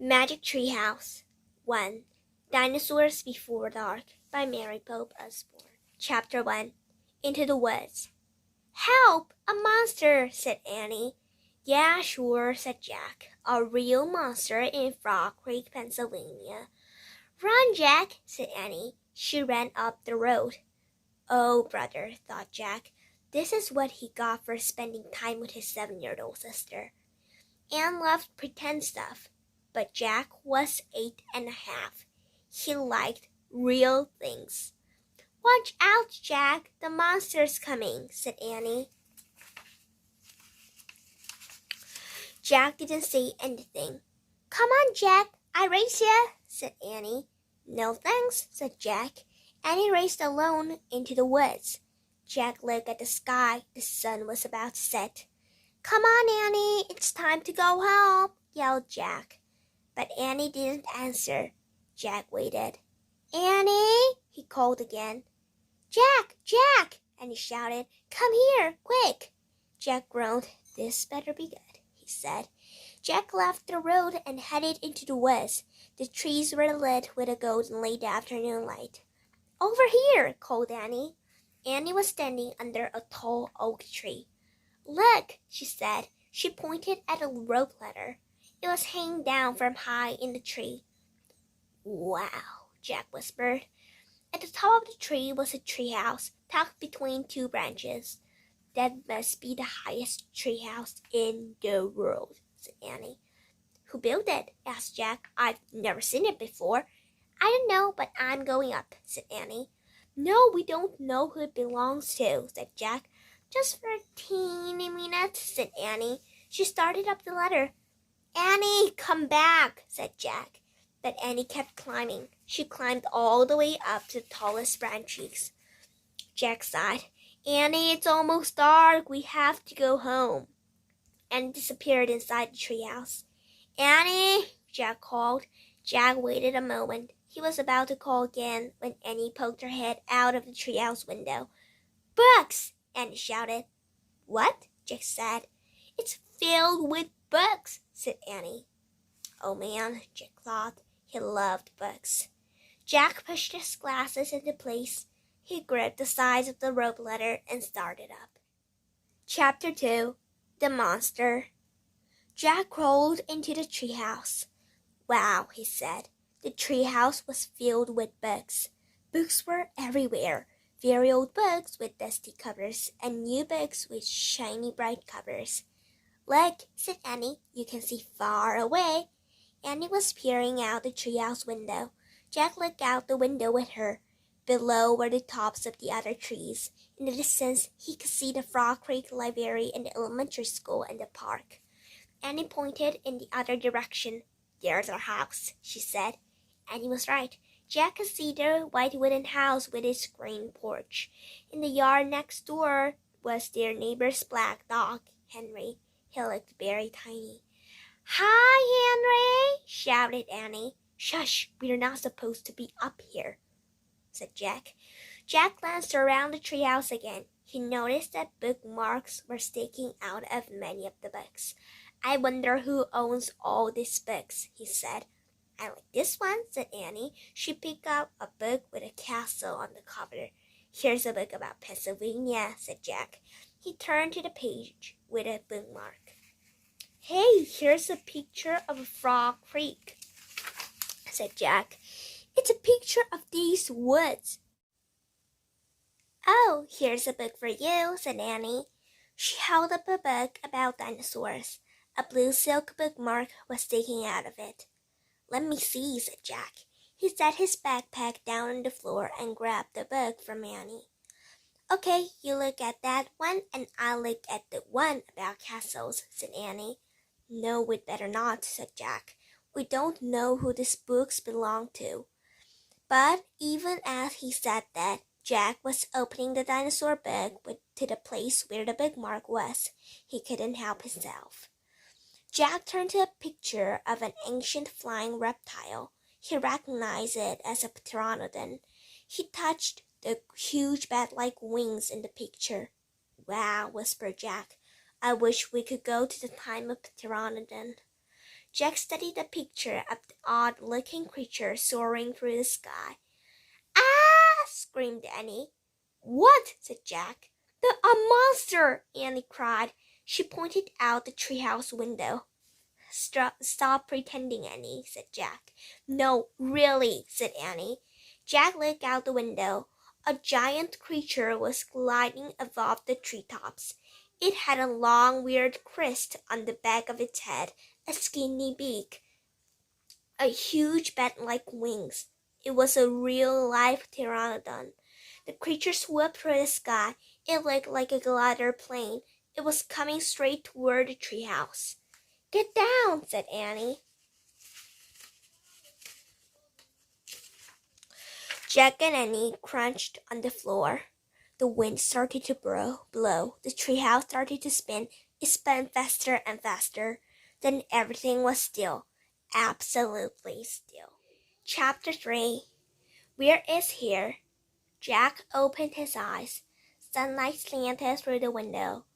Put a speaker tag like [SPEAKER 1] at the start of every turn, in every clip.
[SPEAKER 1] Magic Treehouse 1. Dinosaurs Before Dark by Pope Osborne. Chapter 1. Into the Woods. Help! A monster, said Annie. Yeah, sure, said Jack. A real monster in Frog Creek, Pennsylvania. Run, Jack, said Annie. She ran up the road. Oh, brother, thought Jack. This is what he got for spending time with his 7-year-old sister. Anne loved pretend stuff, but Jack was 8 and a half. He liked real things. Watch out, Jack, the monster's coming, said Annie. Jack didn't say anything. Come on, Jack, I race ya, said Annie. No thanks, said Jack. Annie raced alone into the woods. Jack looked at the sky. The sun was about to set. Come on, Annie, it's time to go home, yelled Jack. But Annie didn't answer. Jack waited. Annie, he called again. Jack, Jack, Annie shouted. Come here, quick. Jack groaned. This better be good, he said. Jack left the road and headed into the woods. The trees were lit with a golden late afternoon light. Over here, called Annie. Annie was standing under a tall oak tree. Look, she said. She pointed at a rope ladder. It was hanging down from high in the tree. Wow, Jack whispered. At the top of the tree was a treehouse tucked between 2 branches. That must be the highest treehouse in the world, said Annie. Who built it? Asked Jack. I've never seen it before. I don't know, but I'm going up, said Annie. No, we don't know who it belongs to, said Jack. Just for a teeny minute, said Annie. She started up the ladder. Annie, come back, said Jack. But Annie kept climbing. She climbed all the way up to the tallest branches. Jack sighed. Annie, it's almost dark. We have to go home. Annie disappeared inside the treehouse. Annie, Jack called. Jack waited a moment. He was about to call again when Annie poked her head out of the treehouse window. Books! Annie shouted. What? Jack said. It's filled with books, said Annie. Oh man, Jack thought. He loved books. Jack pushed his glasses into place. He gripped the sides of the rope ladder and started up. Chapter 2. The Monster. Jack crawled into the treehouse. Wow, he said. The treehouse was filled with books. Books were everywhere. Very old books with dusty covers and new books with shiny bright covers. Look, said Annie, you can see far away. Annie was peering out the treehouse window. Jack looked out the window with her. Below were the tops of the other trees. In the distance, he could see the Frog Creek Library and the elementary school and the park. Annie pointed in the other direction. There's our house, she said. Annie was right. Jack could see the white wooden house with its green porch. In the yard next door was their neighbor's black dog, Henry. He looked very tiny. Hi, Henry, shouted Annie. Shush, we're not supposed to be up here, said Jack. Jack glanced around the treehouse again. He noticed that bookmarks were sticking out of many of the books. I wonder who owns all these books, he said. I like this one, said Annie. She picked up a book with a castle on the cover. Here's a book about Pennsylvania, said Jack. He turned to the page with a bookmark. Hey, here's a picture of a Frog Creek, said Jack. It's a picture of these woods. Oh, here's a book for you, said Annie. She held up a book about dinosaurs. A blue silk bookmark was sticking out of it. Let me see, said Jack. He set his backpack down on the floor and grabbed the book from Annie. Okay, you look at that one and I'll look at the one about castles, said Annie. No, we'd better not, said Jack. We don't know who these books belong to. But even as he said that, Jack was opening the dinosaur book to the place where the bookmark was. He couldn't help himself. Jack turned to a picture of an ancient flying reptile. He recognized it as a pteranodon. He touched the huge bat-like wings in the picture. Wow, whispered Jack. I wish we could go to the time of pteranodon. Jack studied the picture of the odd-looking creature soaring through the sky. "Ah!" screamed Annie. "What?" said Jack. "A monster!" Annie cried. She pointed out the treehouse window. "Stop pretending, Annie," said Jack. "No, really," said Annie. Jack looked out the window. A giant creature was gliding above the treetops. It had a long, weird crest on the back of its head, a skinny beak, a huge bat-like wings. It was a real-life pteranodon. The creature swooped through the sky. It looked like a glider plane. It was coming straight toward the treehouse. "Get down," said Annie. Jack and Annie crunched on the floor. The wind started to blow. The treehouse started to spin. It spun faster and faster. Then everything was still. Absolutely still. Chapter 3. Where is here? Jack opened his eyes. Sunlight slanted through the window.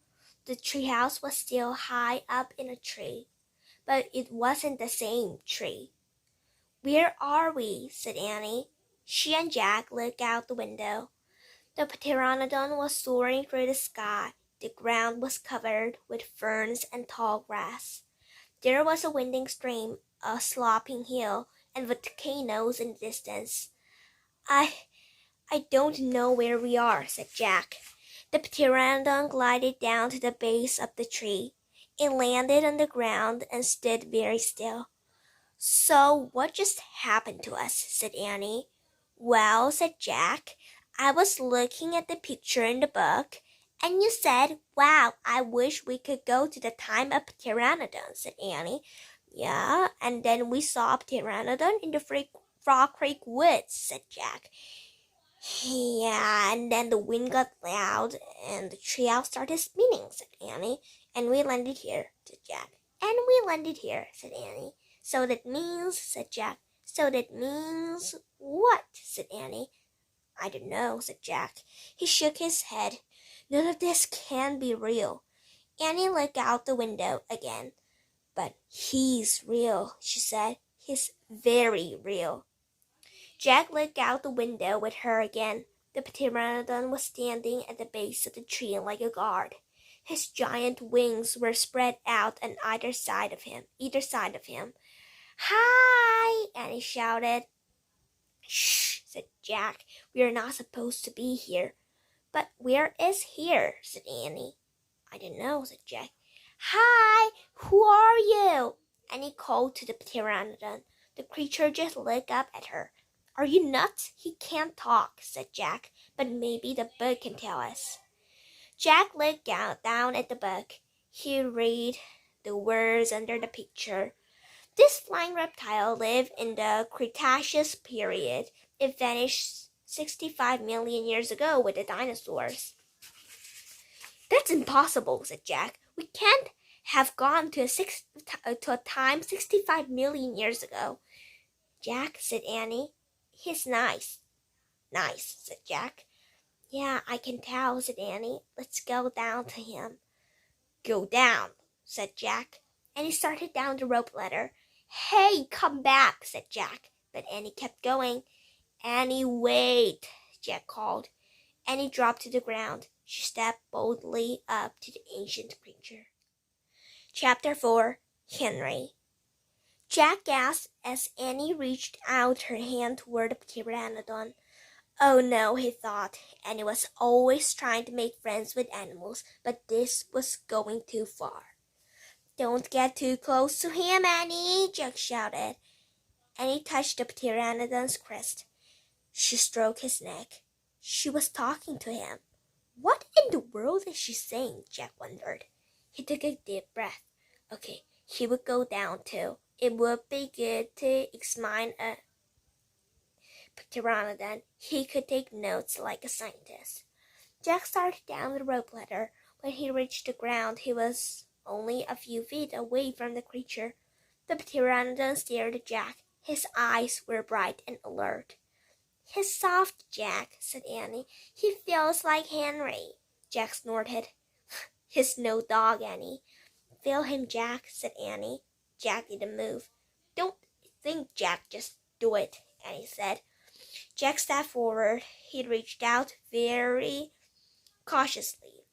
[SPEAKER 1] The treehouse was still high up in a tree, but it wasn't the same tree. "Where are we?" said Annie. She and Jack looked out the window. The pteranodon was soaring through the sky. The ground was covered with ferns and tall grass. There was a winding stream, a sloping hill, and volcanoes in the distance. I don't know where we are," said Jack. The pteranodon glided down to the base of the tree. It landed on the ground and stood very still. "So what just happened to us?" said Annie. "Well," said Jack, "I was looking at the picture in the book, and you said, 'Wow, I wish we could go to the time of pteranodon,'" said Annie. "Yeah, and then we saw a pteranodon in the Frog Creek woods," said Jack. "Yeah, and then the wind got loud and the treehouse started spinning," said Annie. "And we landed here," said Jack. "And we landed here," said Annie. "So that means," said Jack. "So that means what?" said Annie. "I don't know," said Jack. He shook his head. "None of this can be real." Annie looked out the window again. "But he's real," she said. "He's very real." Jack looked out the window with her again. The pteranodon was standing at the base of the tree like a guard. His giant wings were spread out on either side of him. "Hi!" Annie shouted. "Shh!" said Jack. "We are not supposed to be here." "But where is here?" said Annie. "I don't know," said Jack. "Hi! Who are you?" Annie called to the pteranodon. The creature just looked up at her. "Are you nuts? He can't talk," said Jack. "But maybe the book can tell us." Jack looked down at the book. He read the words under the picture. "This flying reptile lived in the Cretaceous period. It vanished 65 million years ago with the dinosaurs." "That's impossible," said Jack. "We can't have gone to a time 65 million years ago." "Jack," said Annie. "He's nice." "Nice," said Jack. "Yeah, I can tell," said Annie. "Let's go down to him." "Go down," said Jack. Annie started down the rope ladder. "Hey, come back," said Jack. But Annie kept going. "Annie, wait," Jack called. Annie dropped to the ground. She stepped boldly up to the ancient creature. Chapter 4. Henry. Jack gasped as Annie reached out her hand toward the pteranodon. Oh no, he thought. Annie was always trying to make friends with animals, but this was going too far. "Don't get too close to him, Annie," Jack shouted. Annie touched the pteranodon's crest. She stroked his neck. She was talking to him. What in the world is she saying? Jack wondered. He took a deep breath. Okay, he would go down too. It would be good to examine a pteranodon. He could take notes like a scientist. Jack started down the rope ladder. When he reached the ground, he was only a few feet away from the creature. The pteranodon stared at Jack. His eyes were bright and alert. "He's soft, Jack," said Annie. "He feels like Henry." Jack snorted. "He's no dog, Annie." "Feel him, Jack," said Annie. Jack didn't move. Don't think, Jack, just do it, Annie said. Jack stepped forward. He reached out very cautiously.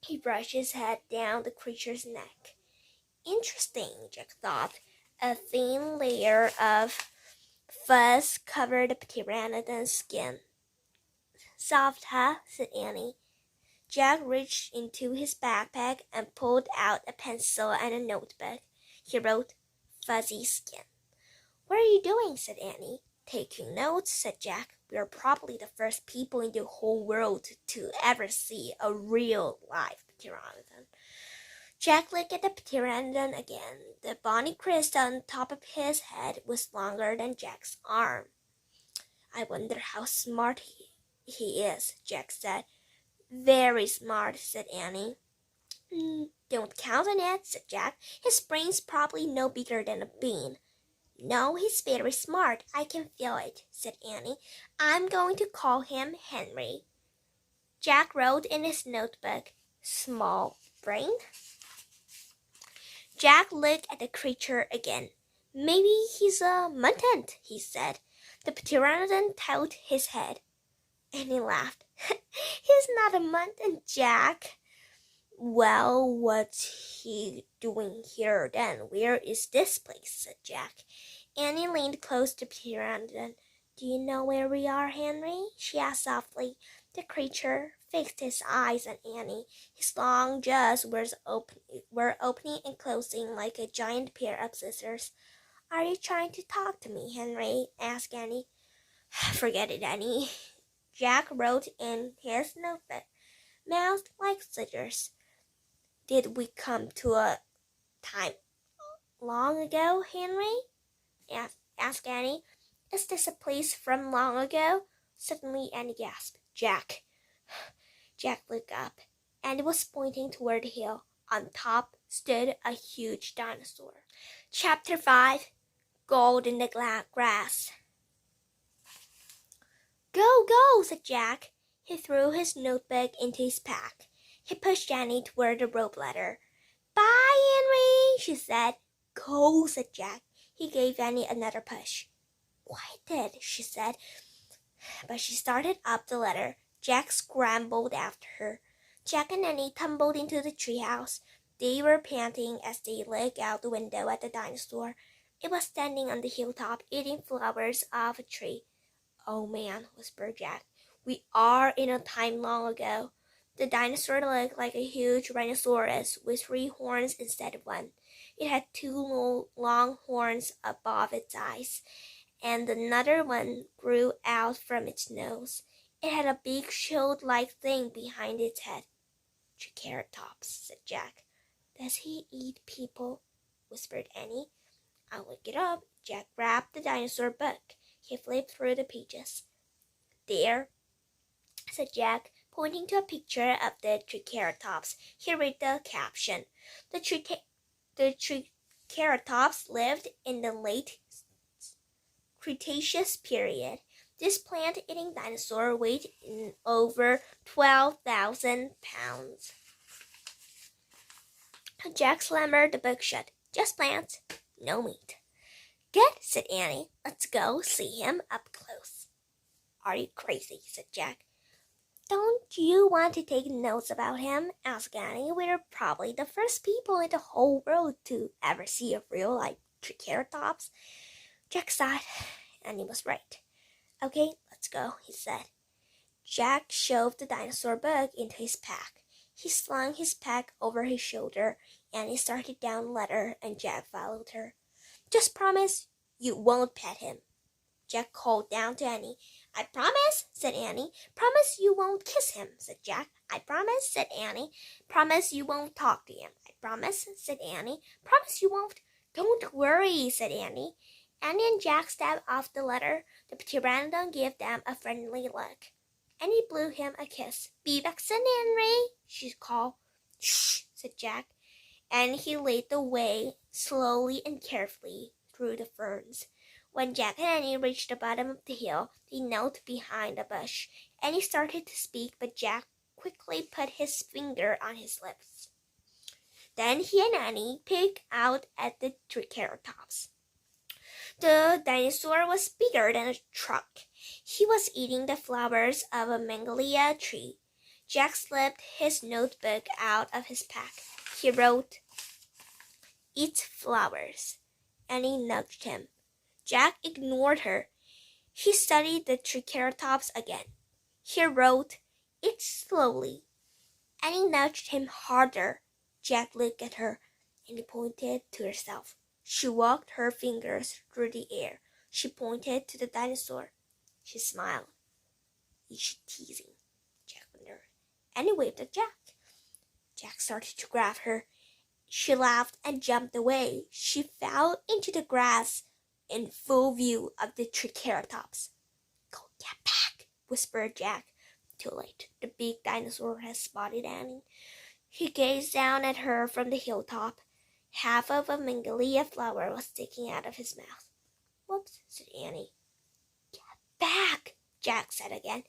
[SPEAKER 1] He brushed his head down the creature's neck. Interesting, Jack thought. A thin layer of fuzz covered the pteranodon's skin. Soft, huh? Said Annie. Jack reached into his backpack and pulled out a pencil and a notebook. He wrote, "Fuzzy skin." "What are you doing?" said Annie. "Taking notes," said Jack. "We are probably the first people in the whole world to ever see a real live pteranodon." Jack looked at the pteranodon again. The bony crest on top of his head was longer than Jack's arm. "I wonder how smart he is," Jack said. "Very smart," said Annie. "Don't count on it," said Jack. "His brain's probably no bigger than a bean." "No, he's very smart. I can feel it," said Annie. "I'm going to call him Henry." Jack wrote in his notebook, "Small brain." Jack looked at the creature again. "Maybe he's a mutant," he said. The pteranodon tilted his head. Annie laughed. "He's not a mutant, Jack." "Well, what's he doing here then? Where is this place?" said Jack. Annie leaned close to Pteranodon. "Do you know where we are, Henry?" she asked softly. The creature fixed his eyes on Annie. His long jaws were opening and closing like a giant pair of scissors. "Are you trying to talk to me, Henry?" asked Annie. "Forget it, Annie." Jack wrote in his notebook, "Mouthed like scissors." "Did we come to a time long ago, Henry?" asked Annie. "Is this a place from long ago?" Suddenly Annie gasped. "Jack!" Jack looked up. Annie was pointing toward the hill. On top stood a huge dinosaur. Chapter 5. Gold in the grass. "Go, go," said Jack. He threw his notebook into his pack. He pushed Annie toward the rope ladder. "Bye, Henry," she said. "Go," said Jack. He gave Annie another push. "Quiet," she said. But she started up the ladder. Jack scrambled after her. Jack and Annie tumbled into the treehouse. They were panting as they looked out the window at the dinosaur. It was standing on the hilltop, eating flowers off a tree. "Oh man," whispered Jack. "We are in a time long ago." The dinosaur looked like a huge rhinoceros with 3 horns instead of 1. It had 2 long horns above its eyes, and another one grew out from its nose. It had a big shield-like thing behind its head. "Triceratops," said Jack. "Does he eat people?" whispered Annie. "I'll look it up." Jack grabbed the dinosaur book. He flipped through the pages. "There," said Jack, pointing to a picture of the Triceratops. He read the caption. The Triceratops lived in the late Cretaceous period. This plant-eating dinosaur weighed over 12,000 pounds. Jack slammed the book shut. "Just plants, no meat." "Good," said Annie. "Let's go see him up close." "Are you crazy?" said Jack. "Don't you want to take notes about him?" asked Annie. "We're probably the first people in the whole world to ever see a real life Triceratops." Jack sighed. Annie was right. "Okay, let's go," he said. Jack shoved the dinosaur book into his pack. He slung his pack over his shoulder. Annie started down the ladder, and Jack followed her. "Just promise you won't pet him," Jack called down to Annie. "I promise," said Annie. "Promise you won't kiss him," said Jack. "I promise," said Annie. "Promise you won't talk to him." "I promise," said Annie. "Promise you won't." "Don't worry," said Annie. Annie and Jack stepped off the ladder. The pteranodon gave them a friendly look. Annie blew him a kiss. "Be back soon, Henry," she called. "Shh," said Jack. And he led the way slowly and carefully through the ferns. When Jack and Annie reached the bottom of the hill, they knelt behind a bush. Annie started to speak, but Jack quickly put his finger on his lips. Then he and Annie peeked out at the Triceratops. The dinosaur was bigger than a truck. He was eating the flowers of a magnolia tree. Jack slipped his notebook out of his pack. He wrote, "Eat flowers." Annie nudged him. Jack ignored her. He studied the Triceratops again. He wrote, "Eat slowly." Annie nudged him harder. Jack looked at her, and he pointed to herself. She walked her fingers through the air. She pointed to the dinosaur. She smiled. "Is she teasing?" Jack wondered. Annie waved at Jack. Jack started to grab her. She laughed and jumped away. She fell into the grass in full view of the Triceratops. "Go get back," whispered Jack. Too late. The big dinosaur had spotted Annie. He gazed down at her from the hilltop. Half of a magnolia flower was sticking out of his mouth. "Whoops," said Annie. "Get back," Jack said again.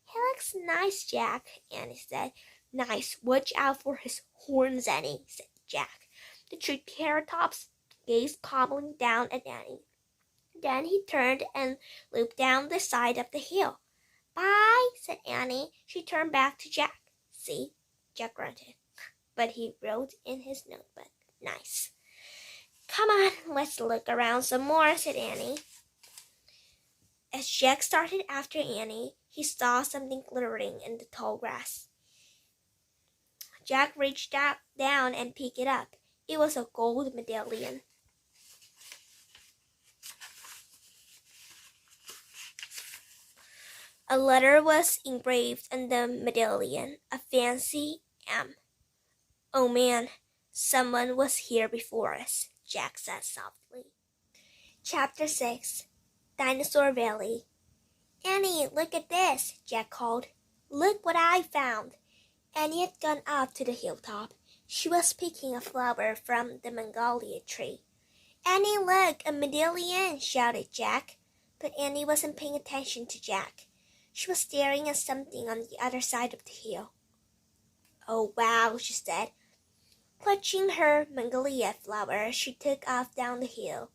[SPEAKER 1] "He looks nice, Jack," Annie said. "Nice. Watch out for his horns, Annie," said Jack. The Triceratops gazed calmly down at Annie. Then he turned and looped down the side of the hill. "Bye," said Annie. She turned back to Jack. "See?" Jack grunted. But he wrote in his notebook, "Nice." "Come on, let's look around some more," said Annie. As Jack started after Annie, he saw something glittering in the tall grass. Jack reached down and picked it up. It was a gold medallion. A letter was engraved on the medallion, a fancy M. "Oh man, someone was here before us," Jack said softly. Chapter 6, Dinosaur Valley. "Annie, look at this," Jack called. "Look what I found." Annie had gone up to the hilltop. She was picking a flower from the magnolia tree. "Annie, look, a medallion," shouted Jack. But Annie wasn't paying attention to Jack. She was staring at something on the other side of the hill. "Oh, wow," she said. Clutching her magnolia flower, she took off down the hill.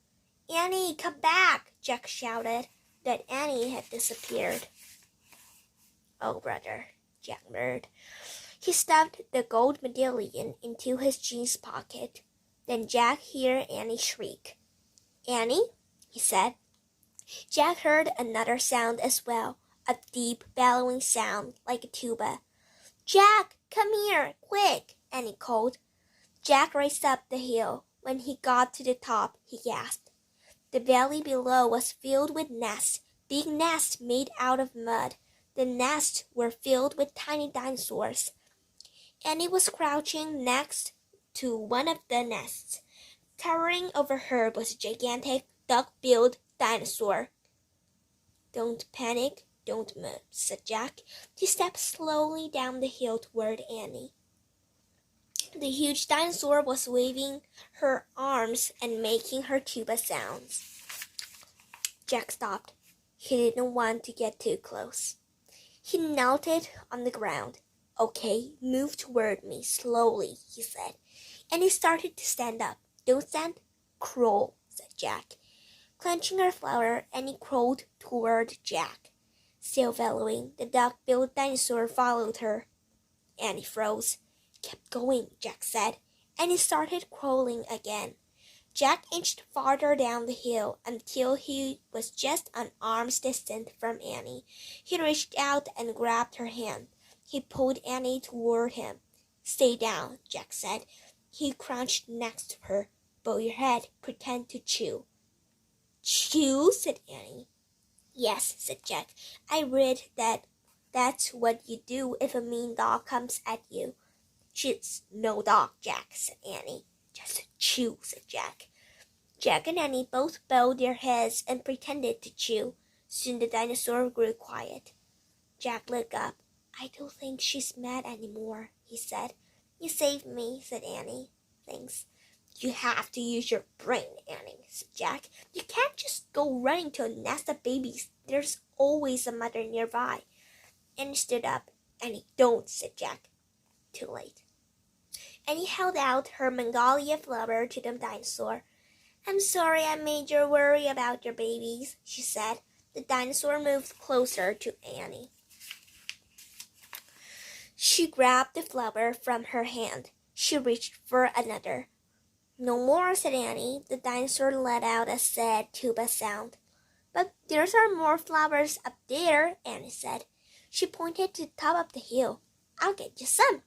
[SPEAKER 1] "Annie, come back," Jack shouted. But Annie had disappeared. "Oh, brother," Jack murmured. He stuffed the gold medallion into his jeans pocket. Then Jack heard Annie shriek. "Annie?" he said. Jack heard another sound as well, a deep, bellowing sound like a tuba. "Jack, come here, quick," Annie called. Jack raced up the hill. When he got to the top, he gasped. The valley below was filled with nests, big nests made out of mud. The nests were filled with tiny dinosaurs. Annie was crouching next to one of the nests. Towering over her was a gigantic, duck-billed dinosaur. "Don't panic, don't move," said Jack. He stepped slowly down the hill toward Annie. The huge dinosaur was waving her arms and making her tuba sounds. Jack stopped. He didn't want to get too close. He knelt on the ground. "Okay, move toward me slowly," he said. And he started to stand up. "Don't stand, crawl," said Jack. Clenching her flower, Annie crawled toward Jack. Still bellowing, the duck-billed dinosaur followed her. Annie froze. "Keep going," Jack said, and he started crawling again. Jack inched farther down the hill until he was just an arm's distance from Annie. He reached out and grabbed her hand. He pulled Annie toward him. "Stay down," Jack said. He crouched next to her. "Bow your head. Pretend to chew." "Chew?" said Annie. "Yes," said Jack. "I read that that's what you do if a mean dog comes at you." "She's no dog, Jack," said Annie. "Just chew," said Jack. Jack and Annie both bowed their heads and pretended to chew. Soon the dinosaur grew quiet. Jack looked up. "I don't think she's mad anymore," he said. "You saved me," said Annie. "Thanks." "You have to use your brain, Annie," said Jack. "You can't just go running to a nest of babies. There's always a mother nearby." Annie stood up. "Annie, don't," said Jack. Too late. Annie held out her magnolia flower to the dinosaur. I'm sorry I made you worry about your babies, she said. The dinosaur moved closer to Annie. She grabbed the flower from her hand. She reached for another. No more, said Annie. The dinosaur let out a sad tuba sound. But there are more flowers up there, Annie said. She pointed to the top of the hill. I'll get you some.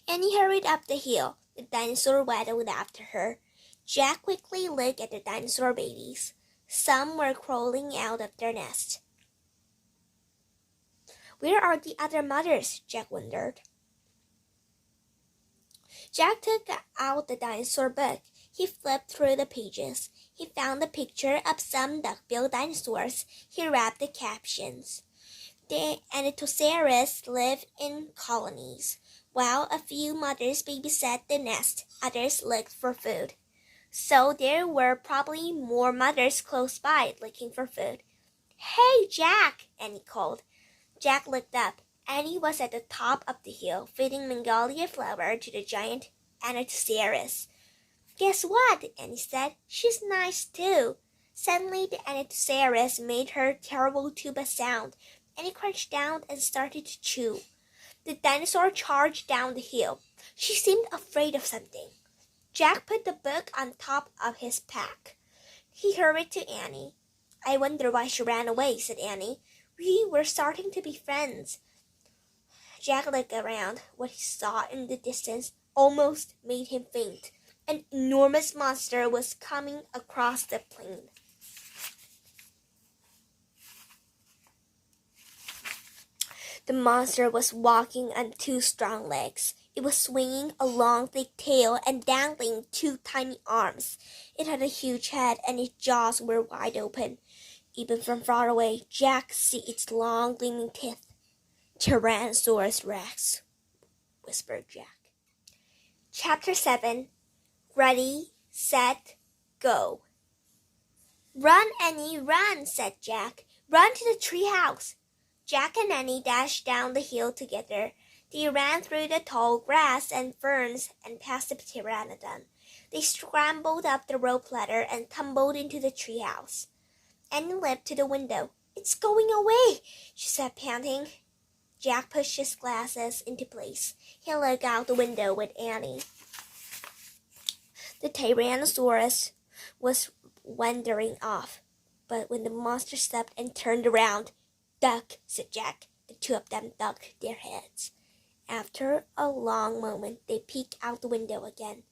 [SPEAKER 1] Annie hurried up the hill. The dinosaur waddled after her. Jack quickly looked at the dinosaur babies. Some were crawling out of their nest. Where are the other mothers? Jack wondered. Jack took out the dinosaur book. He flipped through the pages. He found a picture of some duck-billed dinosaurs. He read the captions. The Dinosaurs live in colonies. While a few mothers babysat the nest, others looked for food. So there were probably more mothers close by looking for food. Hey, Jack, Annie called. Jack looked up. Annie was at the top of the hill, feeding magnolia flower to the giant Dinosaurs. Guess what? Annie said. She's nice too. Suddenly the Dinosaurs made her terrible tuba sound. Annie crouched down and started to chew. The dinosaur charged down the hill. She seemed afraid of something. Jack put the book on top of his pack. He hurried to Annie. I wonder why she ran away, said Annie. We were starting to be friends. Jack looked around. What he saw in the distance almost made him faint. An enormous monster was coming across the plain. The monster was walking on two strong legs. It was swinging a long, thick tail and dangling two tiny arms. It had a huge head and its jaws were wide open. Even from far away, Jack could see its long, gleaming teeth. Tyrannosaurus Rex, whispered Jack. Chapter 7. Ready, Set, Go. Run, Annie, run, said Jack. Run to the treehouse. Jack and Annie dashed down the hill together. They ran through the tall grass and ferns and past the pteranodon. They scrambled up the rope ladder and tumbled into the treehouse. Annie leaped to the window. It's going away, she said, panting. Jack pushed his glasses into place. He looked out the window with Annie. The Tyrannosaurus was wandering off, but when the monster stopped and turned around, Duck, said Jack. The two of them ducked their heads. After a long moment, they peeked out the window again.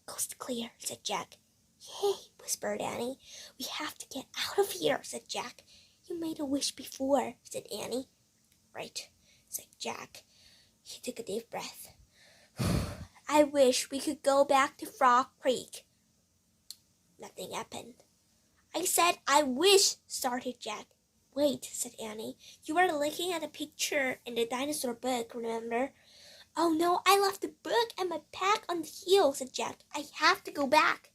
[SPEAKER 1] Coast clear, said Jack. Hey, whispered Annie. We have to get out of here, said Jack. You made a wish before, said Annie. Right, said Jack. He took a deep breath. I wish we could go back to Frog Creek. Nothing happened. I said I wish, started Jack. Wait, said Annie. You were looking at a picture in the dinosaur book, remember? Oh no, I left the book and my pack on the hill, said Jack. I have to go back.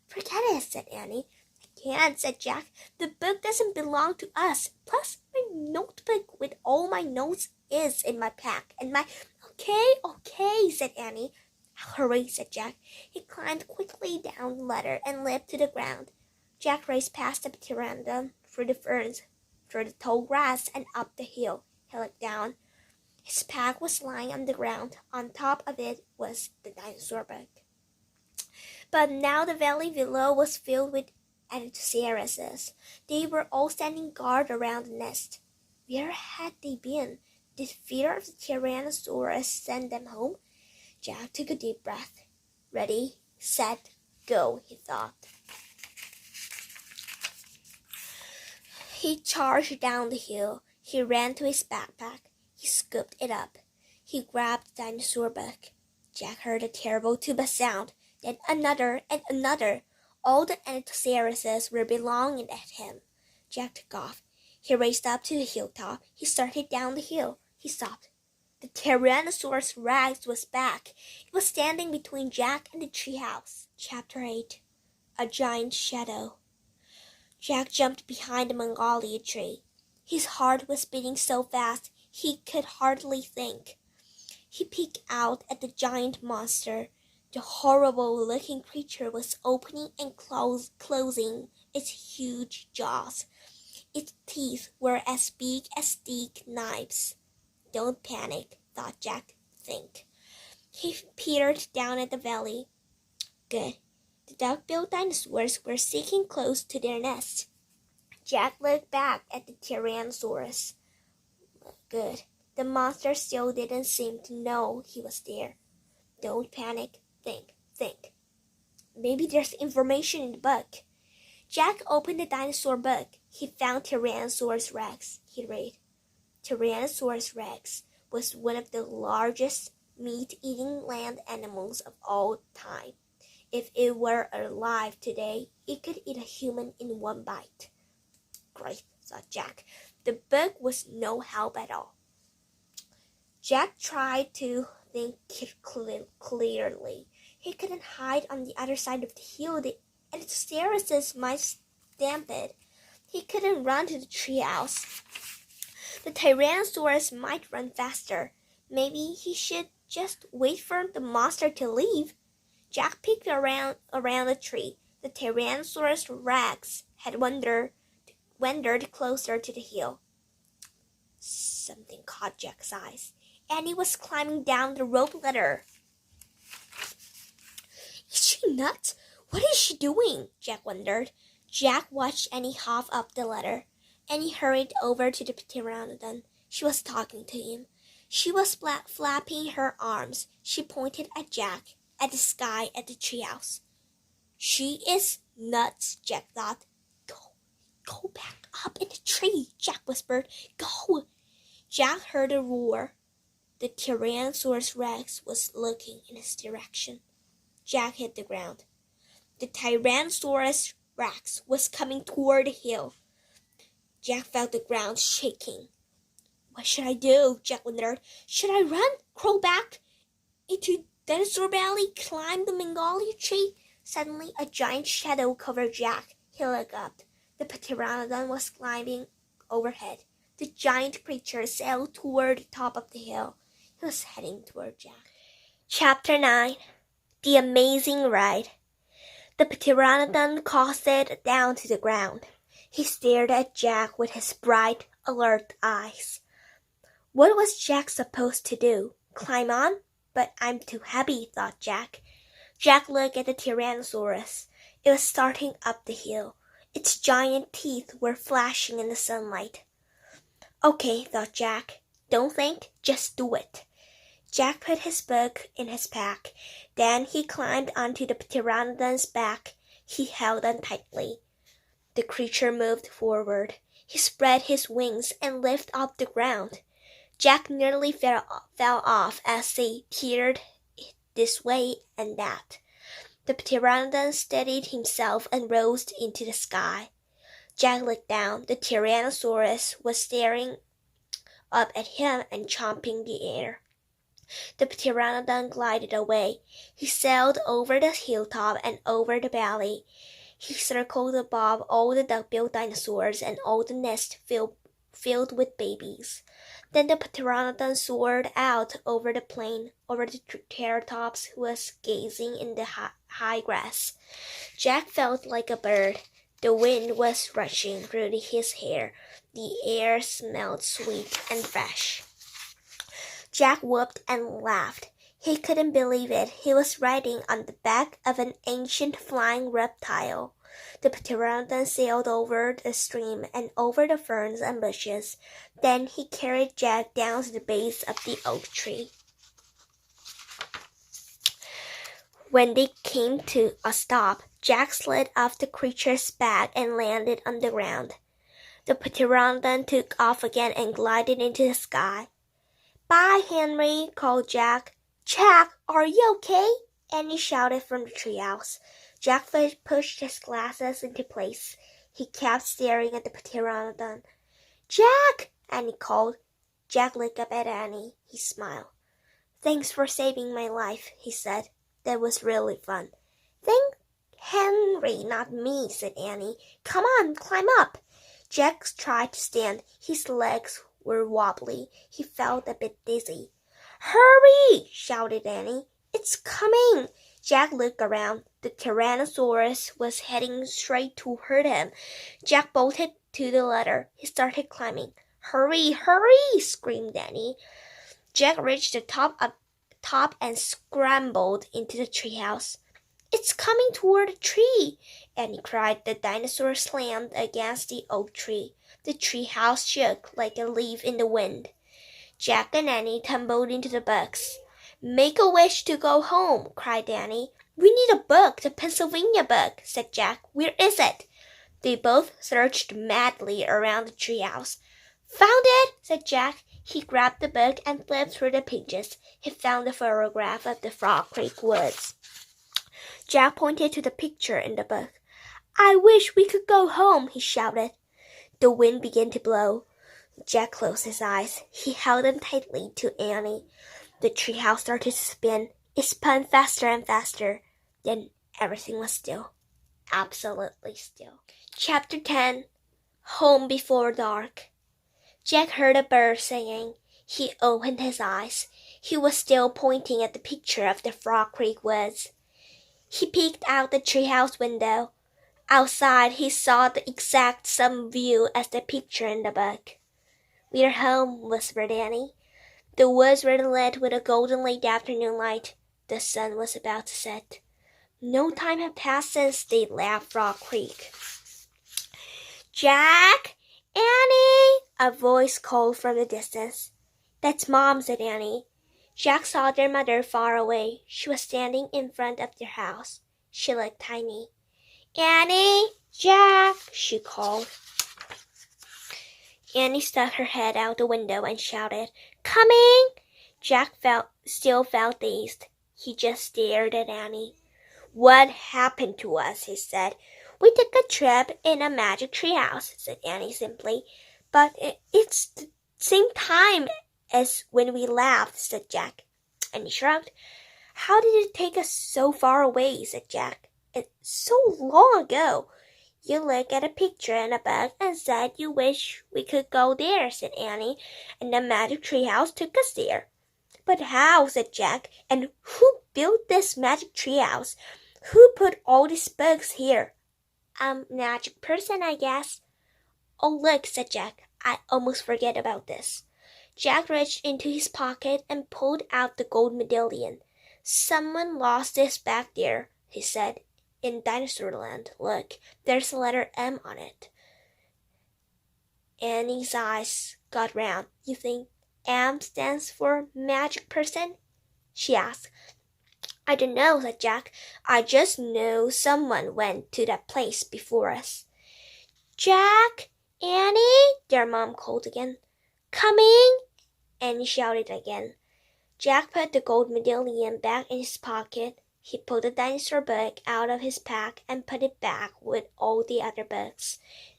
[SPEAKER 1] Forget it, said Annie. I can't, said Jack. The book doesn't belong to us. Plus, my notebook with all my notes is in my pack. And my... Okay, said Annie. Hurry, said Jack. He climbed quickly down the ladder and leaped to the ground. Jack raced past the pteranodon, through the ferns, through the tall grass, and up the hill. He looked down. His pack was lying on the ground. On top of it was the dinosaur book. But now the valley below was filled with Dinosaurs. They were all standing guard around the nest. Where had they been? Did fear of the Tyrannosaurus send them home? Jack took a deep breath. Ready, set, go, he thought. He charged down the hill. He ran to his backpack. He scooped it up. He grabbed the dinosaur book. Jack heard a terrible tuba sound. Then another and another. All the Dinosaurs were belonging at him. Jack took off. He raced up to the hilltop. He started down the hill. He stopped. The Tyrannosaurus Rex was back. It was standing between Jack and the treehouse. Chapter 8. A Giant Shadow. Jack jumped behind the magnolia tree. His heart was beating so fast he could hardly think. He peeked out at the giant monster. The horrible-looking creature was opening and closing its huge jaws. Its teeth were as big as steak knives. Don't panic, thought Jack. Think. He peered down at the valley. Good. The duck-billed dinosaurs were sticking close to their nest. Jack looked back at the Tyrannosaurus. Good. The monster still didn't seem to know he was there. Don't panic. Think. Maybe there's information in the book. Jack opened the dinosaur book. He found Tyrannosaurus Rex. He read. Tyrannosaurus Rex was one of the largest meat-eating land animals of all time. If it were alive today, it could eat a human in one bite. Great, thought Jack. The book was no help at all. Jack tried to think clearly. He couldn't hide on the other side of the hill, and the terraces might stamp it. He couldn't run to the treehouse. The Tyrannosaurus might run faster. Maybe he should just wait for the monster to leave. Jack peeked around the tree. The Tyrannosaurus Rex had wandered closer to the hill. Something caught Jack's eyes. Annie was climbing down the rope ladder. Is she nuts? What is she doing? Jack wondered. Jack watched Annie hop up the ladder. Annie hurried over to the pteranodon. She was talking to him. She was flapping her arms. She pointed at Jack, at the sky, at the treehouse. She is nuts, Jack thought. Go back up in the tree, Jack whispered. Go! Jack heard a roar. The Tyrannosaurus Rex was looking in his direction. Jack hit the ground. The Tyrannosaurus Rex was coming toward the hill. Jack felt the ground shaking. What should I do? Jack wondered. Should I run, crawl back into Dinosaur Valley, climb the Magnolia tree? Suddenly, a giant shadow covered Jack. He looked up. The pteranodon was climbing overhead. The giant creature sailed toward the top of the hill. He was heading toward Jack. Chapter 9. The Amazing Ride. The pteranodon cast it down to the ground. He stared at Jack with his bright, alert eyes. What was Jack supposed to do? Climb on? But I'm too heavy, thought Jack. Jack looked at the Tyrannosaurus. It was starting up the hill. Its giant teeth were flashing in the sunlight. Okay, thought Jack. Don't think, just do it. Jack put his book in his pack. Then he climbed onto the pteranodon's back. He held on tightly. The creature moved forward. He spread his wings and lifted off the ground. Jack nearly fell off as they teetered this way and that. The pteranodon steadied himself and rose into the sky. Jack looked down. The Tyrannosaurus was staring up at him and chomping the air. The pteranodon glided away. He sailed over the hilltop and over the valley. He circled above all the duck-billed dinosaurs and all the nests filled with babies. Then the pteranodon soared out over the plain, over the triceratops who was gazing in the high grass. Jack felt like a bird. The wind was rushing through his hair. The air smelled sweet and fresh. Jack whooped and laughed. He couldn't believe it. He was riding on the back of an ancient flying reptile. The pteranodon sailed over the stream and over the ferns and bushes. Then he carried Jack down to the base of the oak tree. When they came to a stop, Jack slid off the creature's back and landed on the ground. The pteranodon took off again and glided into the sky. Bye, Henry, called Jack. Jack, are you okay? Annie shouted from the treehouse. Jack pushed his glasses into place. He kept staring at the pteranodon. Jack! Annie called. Jack looked up at Annie. He smiled. Thanks for saving my life, he said. That was really fun. Thank Henry, not me, said Annie. Come on, climb up. Jack tried to stand. His legs were wobbly. He felt a bit dizzy. Hurry! shouted Annie. It's coming! Jack looked around. The Tyrannosaurus was heading straight toward him. Jack bolted to the ladder. He started climbing. Hurry, hurry! screamed Annie. Jack reached the top and scrambled into the treehouse. It's coming toward the tree! Annie cried. The dinosaur slammed against the oak tree. The treehouse shook like a leaf in the wind. Jack and Annie tumbled into the books. Make a wish to go home, cried Annie. We need a book, the Pennsylvania book, said Jack. Where is it? They both searched madly around the treehouse. Found it, said Jack. He grabbed the book and flipped through the pages. He found the photograph of the Frog Creek woods. Jack pointed to the picture in the book. I wish we could go home, he shouted. The wind began to blow. Jack closed his eyes. He held them tightly to Annie. The treehouse started to spin. It spun faster and faster. Then everything was still. Absolutely still. Chapter 10. Home Before Dark. Jack heard a bird singing. He opened his eyes. He was still pointing at the picture of the Frog Creek woods. He peeked out the treehouse window. Outside, he saw the exact same view as the picture in the book. We're home, whispered Annie. The woods were lit with a golden late afternoon light. The sun was about to set. No time had passed since they left Frog Creek. Jack! Annie! A voice called from the distance. That's Mom, said Annie. Jack saw their mother far away. She was standing in front of their house. She looked tiny. Annie! Jack! she called. Annie stuck her head out the window and shouted, Coming! Jack still felt dazed. He just stared at Annie. What happened to us? He said. We took a trip in a magic treehouse, said Annie simply. But it's the same time as when we left, said Jack. Annie shrugged. How did it take us so far away? Said Jack. It's so long ago. You looked at a picture in a book and said you wish we could go there, said Annie, and the magic treehouse took us there. But how? Said Jack. And who built this magic treehouse? Who put all these books here? Magic person, I guess. Oh, look, said Jack. I almost forget about this. Jack reached into his pocket and pulled out the gold medallion. Someone lost this back there, he said. In Dinosaur Land, look, there's a letter M on it. Annie's eyes got round. You think M stands for magic person? She asked. I don't know, said Jack. I just know someone went to that place before us. Jack! Annie! Their mom called again. Coming! Annie shouted again. Jack put the gold medallion back in his pocket. He pulled the dinosaur book out of his pack and put it back with all the other books.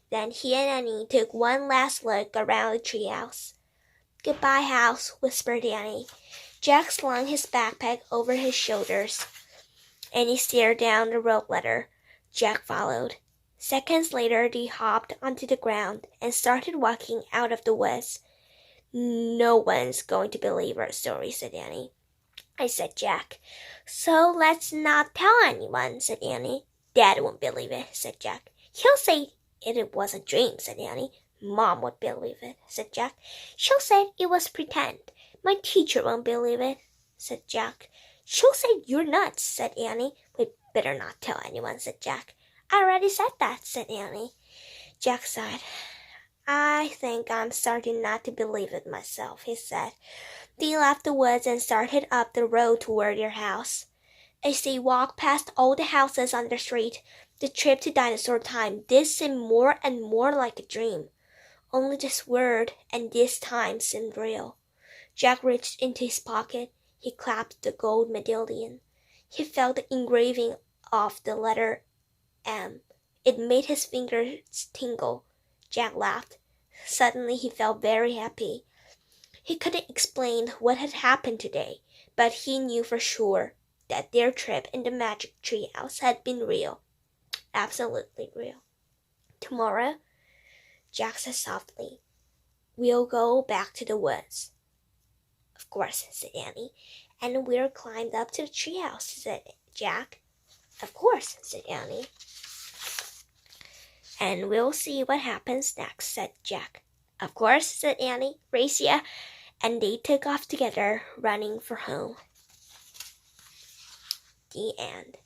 [SPEAKER 1] Then he and Annie took one last look around the treehouse. Goodbye, house, whispered Annie. Jack slung his backpack over his shoulders. Annie stared down the rope ladder. Jack followed. Seconds later, they hopped onto the ground and started walking out of the woods. No one's going to believe our story, said Annie. I said Jack. So let's not tell anyone, said Annie. Dad won't believe it, said Jack. He'll say it was a dream, said Annie. Mom would believe it, said Jack. She'll say it was pretend. My teacher won't believe it, said Jack. She'll say you're nuts, said Annie. We'd better not tell anyone, said Jack. I already said that, said Annie. Jack sighed. I think I'm starting not to believe it myself, he said. They left the woods and started up the road toward their house. As they walked past all the houses on the street, the trip to Dinosaur Time did seem more and more like a dream. Only this word and this time seemed real. Jack reached into his pocket. He clasped the gold medallion. He felt the engraving of the letter M. It made his fingers tingle. Jack laughed. Suddenly he felt very happy. He couldn't explain what had happened today, but he knew for sure that their trip in the magic treehouse had been real. Absolutely real. Tomorrow, Jack said softly, we'll go back to the woods. Of course, said Annie. And we'll climb up to the treehouse, said Jack. Of course, said Annie. And we'll see what happens next, said Jack. Of course, said Annie, Racia, and they took off together, running for home. The end.